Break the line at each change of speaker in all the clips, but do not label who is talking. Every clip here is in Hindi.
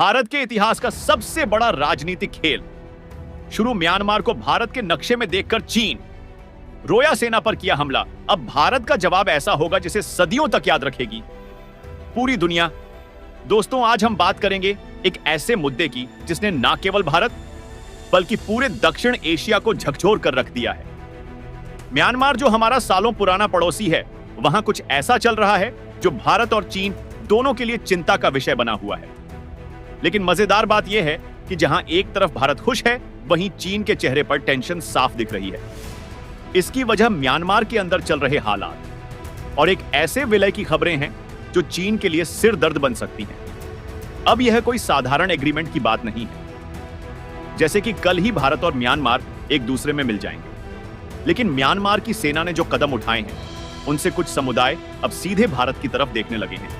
भारत के इतिहास का सबसे बड़ा राजनीतिक खेल। शुरू म्यांमार को भारत के नक्शे में देखकर चीन रोया सेना पर किया हमला। अब भारत का जवाब ऐसा होगा जिसे सदियों तक याद रखेगी पूरी दुनिया। दोस्तों, आज हम बात करेंगे एक ऐसे मुद्दे की जिसने ना केवल भारत बल्कि पूरे दक्षिण एशिया को झकझोर कर रख दिया है। म्यांमार जो हमारा सालों पुराना पड़ोसी है, वहां कुछ ऐसा चल रहा है जो भारत और चीन दोनों के लिए चिंता का विषय बना हुआ है। लेकिन मजेदार बात यह है कि जहां एक तरफ भारत खुश है, वहीं चीन के चेहरे पर टेंशन साफ दिख रही है। इसकी वजह म्यांमार के अंदर चल रहे हालात और एक ऐसे विलय की खबरें हैं जो चीन के लिए सिर दर्द बन सकती हैं। अब यह कोई साधारण एग्रीमेंट की बात नहीं है, जैसे कि कल ही भारत और म्यांमार एक दूसरे में मिल जाएंगे। लेकिन म्यांमार की सेना ने जो कदम उठाए हैं, उनसे कुछ समुदाय अब सीधे भारत की तरफ देखने लगे हैं।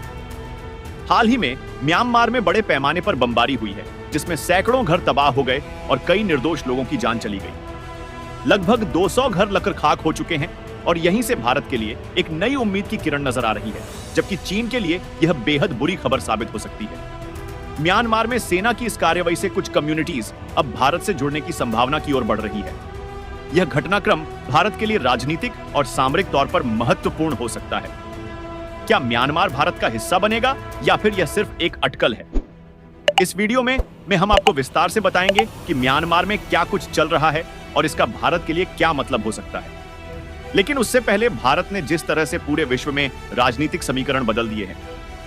हाल ही में म्यांमार में बड़े पैमाने पर बमबारी हुई है, जिसमें सैकड़ों घर तबाह हो गए और कई निर्दोष लोगों की जान चली गई। लगभग 200 घर लकर खाक हो चुके हैं और यहीं से भारत के लिए एक नई उम्मीद की किरण नजर आ रही है, जबकि चीन के लिए यह बेहद बुरी खबर साबित हो सकती है। म्यांमार में सेना की इस कार्रवाई से कुछ कम्युनिटीज अब भारत से जुड़ने की संभावना की ओर बढ़ रही है। यह घटनाक्रम भारत के लिए राजनीतिक और सामरिक तौर पर महत्वपूर्ण हो सकता है। क्या म्यांमार भारत का हिस्सा बनेगा या फिर यह सिर्फ एक अटकल है? इस वीडियो में हम आपको विस्तार से बताएंगे कि म्यांमार में क्या कुछ चल रहा है और इसका भारत के लिए क्या मतलब हो सकता है। लेकिन उससे पहले भारत ने जिस तरह से पूरे विश्व में राजनीतिक समीकरण बदल दिए हैं,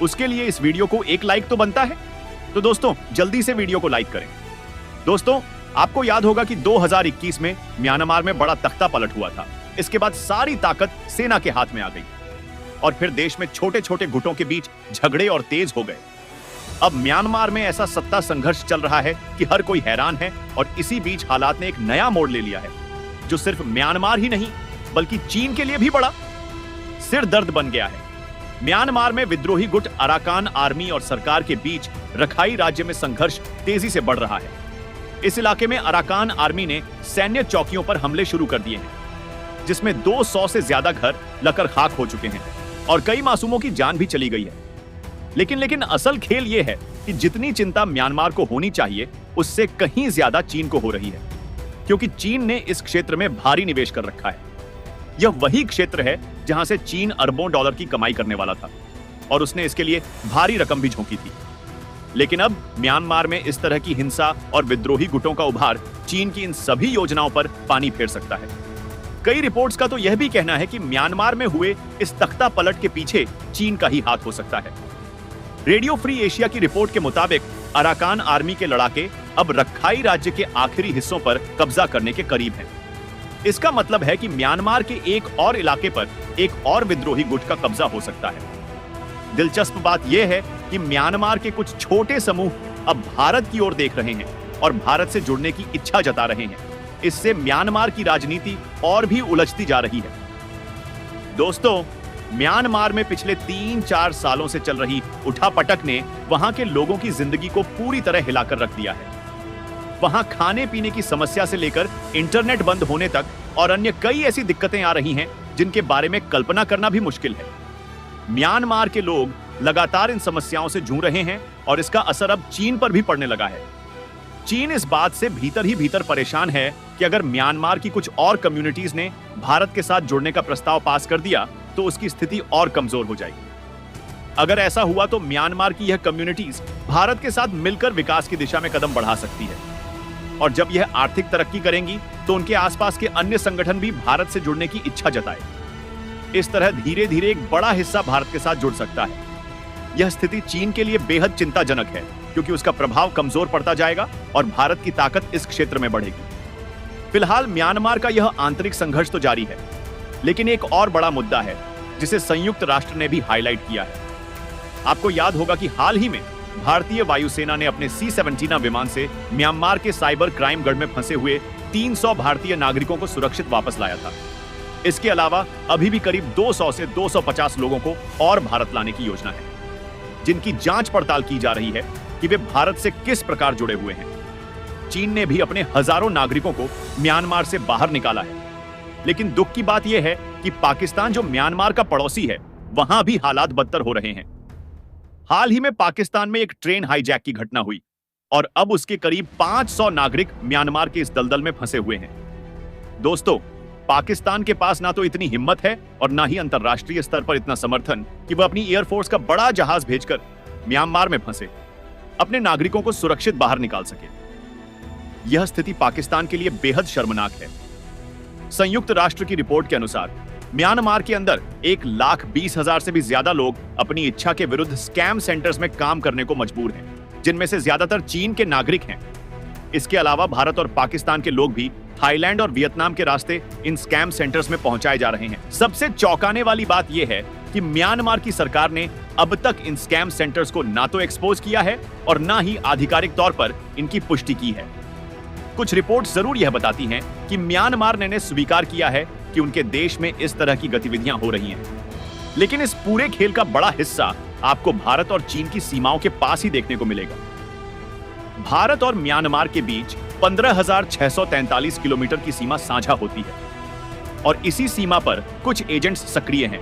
उसके लिए इस वीडियो को एक लाइक तो बनता है। तो दोस्तों, जल्दी से वीडियो को लाइक करें। दोस्तों, आपको याद होगा कि 2021 में म्यांमार में बड़ा तख्ता पलट हुआ था। इसके बाद सारी ताकत सेना के हाथ में आ गई और फिर देश में छोटे छोटे गुटों के बीच झगड़े और तेज हो गए। अब म्यांमार में ऐसा सत्ता संघर्ष चल रहा है कि हर कोई हैरान है और इसी बीच हालात ने एक नया मोड़ ले लिया है, जो सिर्फ म्यांमार ही नहीं बल्कि चीन के लिए भी बड़ा सिर दर्द बन गया है। म्यांमार में विद्रोही गुट अराकान आर्मी और सरकार के बीच रखाई राज्य में संघर्ष तेजी से बढ़ रहा है। इस इलाके में अराकान आर्मी ने सैन्य चौकियों पर हमले शुरू कर दिए हैं, जिसमें 200 से ज्यादा घर लकर खाक हो चुके हैं और कई मासूमों की जान भी चली गई है। लेकिन असल खेल यह है कि जितनी चिंता म्यांमार को होनी चाहिए, उससे कहीं ज्यादा चीन को हो रही है, क्योंकि चीन ने इस क्षेत्र में भारी निवेश कर रखा है। यह वही क्षेत्र है जहां से चीन अरबों डॉलर की कमाई करने वाला था और उसने इसके लिए भारी रकम भी झोंकी थी। लेकिन अब म्यांमार में इस तरह की हिंसा और विद्रोही गुटों का उभार चीन की इन सभी योजनाओं पर पानी फेर सकता है। कई रिपोर्ट्स का तो यह भी कहना है कि म्यांमार में हुए इस तख्ता पलट के पीछे चीन का ही हाथ हो सकता है। रेडियो फ्री एशिया की रिपोर्ट के मुताबिक अराकान आर्मी के लड़ाके अब रखाई राज्य के आखिरी हिस्सों पर कब्जा करने के करीब हैं। इसका मतलब है कि म्यांमार के एक और इलाके पर एक और विद्रोही गुट का कब्जा हो सकता है। दिलचस्प बात यह है कि म्यांमार के कुछ छोटे समूह अब भारत की ओर देख रहे हैं और भारत से जुड़ने की इच्छा जता रहे हैं। इससे म्यांमार की राजनीति और भी उलझती जा रही है। दोस्तों, म्यांमार में पिछले 3-4 सालों से चल रही उठापटक ने वहां के लोगों की जिंदगी को पूरी तरह हिलाकर रख दिया है। वहां खाने पीने की समस्या से लेकर इंटरनेट बंद होने तक और अन्य कई ऐसी दिक्कतें आ रही हैं जिनके बारे में कल्पना करना भी मुश्किल है। म्यांमार के लोग लगातार इन समस्याओं से जूझ रहे हैं और इसका असर अब चीन पर भी पड़ने लगा है। चीन इस बात से भीतर ही भीतर परेशान है कि अगर म्यांमार की कुछ और कम्युनिटीज ने भारत के साथ जुड़ने का प्रस्ताव पास कर दिया तो उसकी स्थिति और कमजोर हो जाएगी। अगर ऐसा हुआ तो म्यांमार की यह कम्युनिटीज भारत के साथ मिलकर विकास की दिशा में कदम बढ़ा सकती है और जब यह आर्थिक तरक्की करेंगी तो उनके आसपास के अन्य संगठन भी भारत से जुड़ने की इच्छा जताए। इस तरह धीरे धीरे एक बड़ा हिस्सा भारत के साथ जुड़ सकता है। यह स्थिति चीन के लिए बेहद चिंताजनक है, क्योंकि उसका प्रभाव कमजोर पड़ता जाएगा और भारत की ताकत इस क्षेत्र में बढ़ेगी। फिलहाल म्यांमार का यह आंतरिक संघर्ष तो जारी है, लेकिन एक और बड़ा मुद्दा है जिसे संयुक्त राष्ट्र ने भी हाईलाइट किया है। आपको याद होगा कि हाल ही में भारतीय वायुसेना ने अपने C-17 विमान से म्यांमार के साइबर क्राइम गढ़ में फंसे हुए 300 भारतीय नागरिकों को सुरक्षित वापस लाया था। इसके अलावा अभी भी करीब 200 से 250 लोगों को और भारत लाने की योजना है, जिनकी जांच पड़ताल की जा रही है कि वे भारत से किस प्रकार जुड़े हुए हैं। चीन ने भी अपने हजारों नागरिकों को म्यांमार से बाहर निकाला है। लेकिन दुख की बात यह है कि पाकिस्तान, जो म्यांमार का पड़ोसी है, वहां भी हालात बदतर हो रहे हैं। हाल ही में पाकिस्तान में एक ट्रेन हाईजैक की घटना हुई और अब उसके करीब 500 नागरिक म्यांमार के इस दलदल में फंसे हुए हैं। दोस्तों, पाकिस्तान के पास ना तो इतनी हिम्मत है और ना ही अंतरराष्ट्रीय स्तर पर इतना समर्थन कि वह अपनी एयरफोर्स का बड़ा जहाज भेजकर म्यांमार में फंसे अपने नागरिकों को सुरक्षित बाहर निकाल सके। यह स्थिति पाकिस्तान के लिए बेहद शर्मनाक है। संयुक्त राष्ट्र की रिपोर्ट के अनुसार म्यांमार के अंदर 1,20,000 से भी ज्यादा लोग अपनी इच्छा के विरुद्ध स्कैम सेंटर्स में काम करने को मजबूर हैं, जिनमें से ज्यादातर चीन के नागरिक हैं। इसके अलावा भारत और पाकिस्तान के लोग भी थाईलैंड और वियतनाम के रास्ते इन स्कैम सेंटर्स में पहुंचाए जा रहे हैं। सबसे चौंकाने वाली बात यह है कि म्यांमार की सरकार ने अब तक इन स्कैम सेंटर्स को ना तो एक्सपोज किया है और ना ही आधिकारिक तौर पर इनकी पुष्टि की है। कुछ रिपोर्ट्स जरूर यह बताती हैं कि म्यांमार ने स्वीकार किया है कि उनके देश में इस तरह की गतिविधियां हो रही हैं, लेकिन इस पूरे खेल का बड़ा हिस्सा आपको भारत और चीन की सीमाओं के पास ही देखने को मिलेगा। भारत और म्यांमार के बीच 15,643 किलोमीटर की सीमा साझा होती है और इसी सीमा पर कुछ एजेंट्स सक्रिय हैं।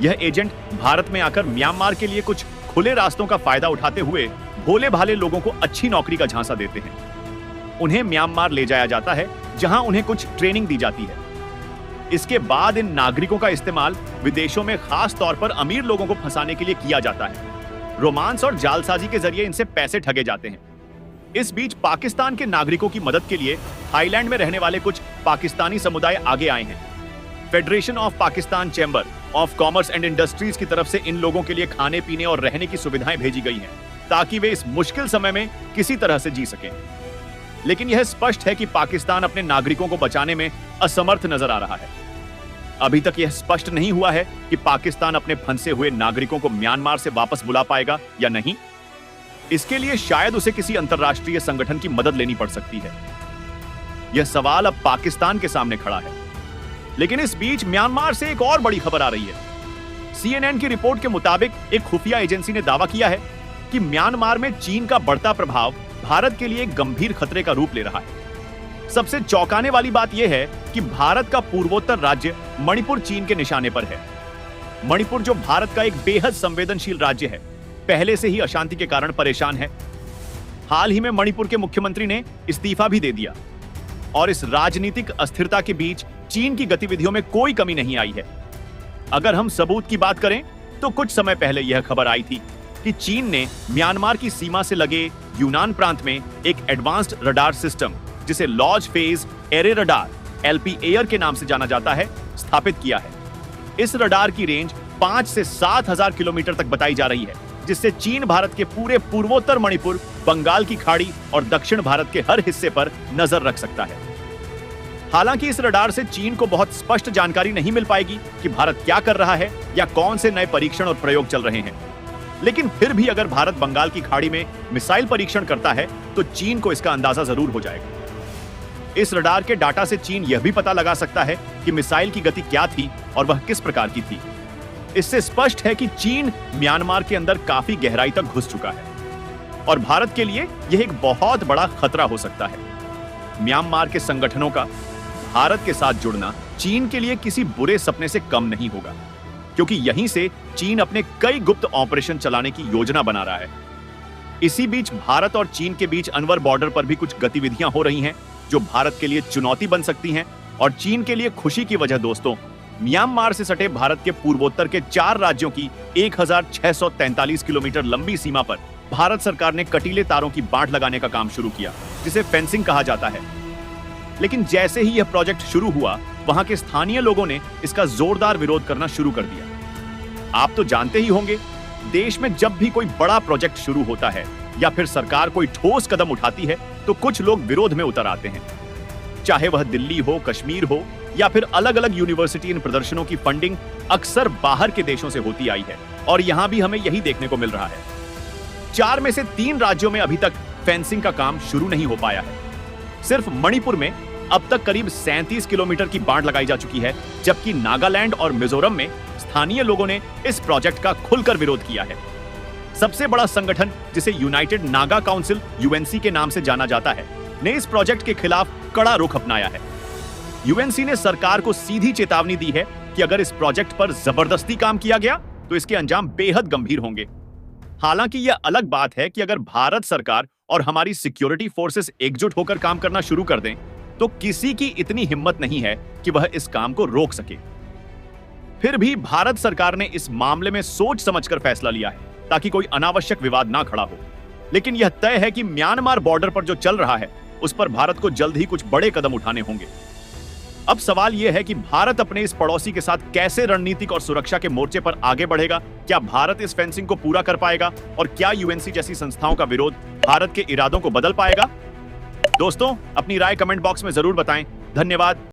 यह एजेंट भारत में आकर म्यांमार के लिए कुछ खुले रास्तों का फायदा उठाते हुए भोले भाले लोगों को अच्छी नौकरी का झांसा देते हैं। उन्हें म्यांमार ले जाया जाता है, जहां उन्हें कुछ ट्रेनिंग दी जाती है। इसके बाद इन नागरिकों का इस्तेमाल विदेशों में खास तौर पर अमीर लोगों को फंसाने के लिए किया जाता है। रोमांस और जालसाजी के जरिए इनसे पैसे ठगे जाते हैं। इस बीच पाकिस्तान के नागरिकों की मदद के लिए थाईलैंड में रहने वाले कुछ पाकिस्तानी समुदाय आगे आए हैं। Federation of Pakistan chamber of commerce and industries की तरफ से इन लोगों के लिए खाने पीने और रहने की सुविधाएं भेजी गई हैं, ताकि वे इस मुश्किल समय में किसी तरह से जी सकें। लेकिन यह स्पष्ट है कि पाकिस्तान अपने नागरिकों को बचाने में असमर्थ नजर आ रहा है। अभी तक यह स्पष्ट नहीं हुआ है कि पाकिस्तान अपने फंसे हुए नागरिकों को म्यांमार से वापस बुला पाएगा या नहीं। इसके लिए शायद उसे किसी अंतरराष्ट्रीय संगठन की मदद लेनी पड़ सकती है। यह सवाल अब पाकिस्तान के सामने खड़ा है। लेकिन इस बीच म्यांमार से एक और बड़ी खबर आ रही है। CNN की रिपोर्ट के मुताबिक एक खुफिया एजेंसी ने दावा किया है कि म्यांमार में चीन का बढ़ता प्रभाव भारत के लिए एक गंभीर खतरे का रूप ले रहा है। सबसे चौंकाने वाली बात यह है कि भारत का पूर्वोत्तर राज्य मणिपुर चीन के निशाने पर है। मणिपुर, जो भारत का एक बेहद संवेदनशील राज्य है, पहले से ही अशांति के कारण परेशान है। हाल ही में मणिपुर के मुख्यमंत्री ने इस्तीफा भी दे दिया और इस राजनीतिक अस्थिरता के बीच चीन की गतिविधियों में कोई कमी नहीं आई है। अगर हम सबूत की बात करें तो कुछ समय पहले यह खबर आई थी कि चीन ने म्यांमार की सीमा से लगे यूनान प्रांत में एक एडवांस्ड रडार सिस्टम, जिसे launch phase array radar LPAR के नाम से जाना जाता है, स्थापित किया है। इस रडार की रेंज 5 से 7,000 किलोमीटर तक बताई जा रही है, जिससे चीन भारत के पूरे पूर्वोत्तर मणिपुर, बंगाल की खाड़ी और दक्षिण भारत के हर हिस्से पर नजर रख सकता है। हालांकि इस रडार से चीन को बहुत स्पष्ट जानकारी नहीं मिल पाएगी कि भारत क्या कर रहा है या कौन से नए परीक्षण और प्रयोग चल रहे हैं। लेकिन फिर भी अगर भारत बंगाल की खाड़ी में मिसाइल परीक्षण करता है तो चीन को इसका अंदाजा जरूर हो जाएगा। इस रडार के डाटा से चीन यह भी पता लगा सकता है कि मिसाइल की गति क्या थी और वह किस प्रकार की थी। इससे स्पष्ट है कि चीन म्यांमार के अंदर काफी गहराई तक घुस चुका है और भारत के लिए यह एक बहुत बड़ा खतरा हो सकता है। म्यांमार के संगठनों का भारत के साथ जुड़ना चीन के लिए किसी बुरे सपने से कम नहीं होगा, क्योंकि यहीं से चीन अपने कई गुप्त ऑपरेशन चलाने की योजना बना रहा है। इसी बीच भारत और चीन के बीच अनवर बॉर्डर पर भी कुछ गतिविधियां हो रही हैं, जो भारत के लिए चुनौती बन सकती हैं और चीन के लिए खुशी की वजह। दोस्तों, म्यांमार से सटे भारत के पूर्वोत्तर के 4 राज्यों की 1,643 किलोमीटर लंबी सीमा पर भारत सरकार ने कटीले तारों की बांट लगाने का काम शुरू किया, जिसे फेंसिंग कहा जाता है। लेकिन जैसे ही यह प्रोजेक्ट शुरू हुआ, वहां के स्थानीय लोगों ने इसका जोरदार विरोध करना शुरू कर दिया। आप तो जानते ही होंगे, देश में जब भी कोई बड़ा प्रोजेक्ट शुरू होता है या फिर सरकार कोई ठोस कदम उठाती है तो कुछ लोग विरोध में उतर आते हैं। चाहे वह दिल्ली हो, कश्मीर हो या फिर अलग अलग यूनिवर्सिटी, इन प्रदर्शनों की फंडिंग अक्सर बाहर के देशों से होती आई है और यहां भी हमें यही देखने को मिल रहा है। 4 में से 3 राज्यों में अभी तक फेंसिंग का काम शुरू नहीं हो पाया है। सिर्फ मणिपुर में अब तक करीब 37 किलोमीटर की बांट लगाई जा चुकी है, जबकि नागालैंड और मिजोरम में स्थानीय लोगों ने इस प्रोजेक्ट का खुलकर विरोध किया है। सबसे बड़ा संगठन, जिसे यूनाइटेड नागा काउंसिल UNC के नाम से जाना जाता है, ने इस प्रोजेक्ट के खिलाफ कड़ा रुख अपनाया है। UNC ने सरकार को सीधी चेतावनी दी है कि अगर इस प्रोजेक्ट पर जबरदस्ती काम किया गया तो इसके अंजाम बेहद गंभीर होंगे। हालांकि यह अलग बात है कि अगर भारत सरकार और हमारी सिक्योरिटी फोर्सेस एकजुट होकर काम करना शुरू कर दें, तो किसी की इतनी हिम्मत नहीं है कि वह इस काम को रोक सके। फिर भी भारत सरकार ने इस मामले में सोच समझकर फैसला लिया है, ताकि कोई अनावश्यक विवाद ना खड़ा हो। लेकिन यह तय है कि म्यांमार बॉर्डर पर जो चल रहा है, उस पर भारत को जल्द ही कुछ बड़े कदम उठाने होंगे। अब सवाल यह है कि भारत अपने इस पड़ोसी के साथ कैसे रणनीतिक और सुरक्षा के मोर्चे पर आगे बढ़ेगा। क्या भारत इस फेंसिंग को पूरा कर पाएगा, और क्या यूएनसी जैसी संस्थाओं का विरोध भारत के इरादों को बदल पाएगा? दोस्तों, अपनी राय कमेंट बॉक्स में जरूर बताएं। धन्यवाद।